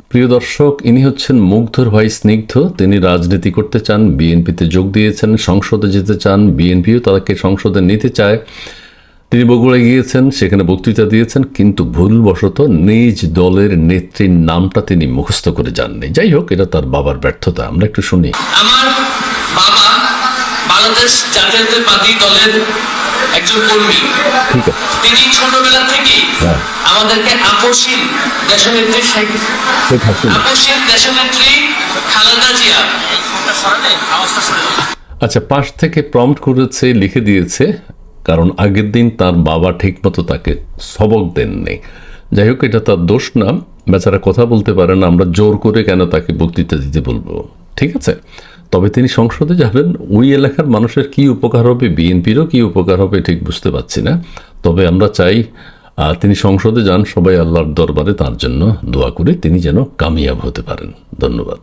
প্রিয় দর্শক, ইনি হচ্ছেন মুগ্ধর ভাই স্নিগ্ধ। তিনি রাজনীতি করতে চান, বিএনপিতে যোগ দিয়েছেন, সংসদে যেতে চান, বিএনপিও তাকে সংসদে নিতে চায়। তিনি বগুড়ায় গিয়েছেন, সেখানে বক্তৃতা দিয়েছেন, কিন্তু ভুলবশত নিজ দলের নেত্রীর নামটা তিনি মুখস্থ করে যাননি। যাই হোক, এটা তার বাবার ব্যর্থতা। আমরা একটু শুনি। আমার বাবা বাংলাদেশ জাতীয়তাবাদী দলের একজন কর্মী। ঠিক আছে, তিনি ছোটবেলা থেকেই আমাদেরকে আপসীন দেশনেত্রী আপসীন দেশনেত্রী খালেদা জিয়া। আচ্ছা, পাশ থেকে প্রম্পট করেছে, লিখে দিয়েছে, কারণ আগের দিন তার বাবা ঠিকমতো তাকে সবক দেননি। যাই হোক, এটা তার দোষ না, বেচারা কথা বলতে পারে না, আমরা জোর করে কেন তাকে বক্তৃতা দিতে বলবো? ঠিক আছে, তবে তিনি সংসদে যাবেন, ওই এলাকার মানুষের কি উপকার হবে, বিএনপিরও কি উপকার হবে ঠিক বুঝতে পারছি না। তবে আমরা চাই তিনি সংসদে যান, সবাই আল্লাহর দরবারে তার জন্য দোয়া করে তিনি যেন কামিয়াব হতে পারেন। ধন্যবাদ।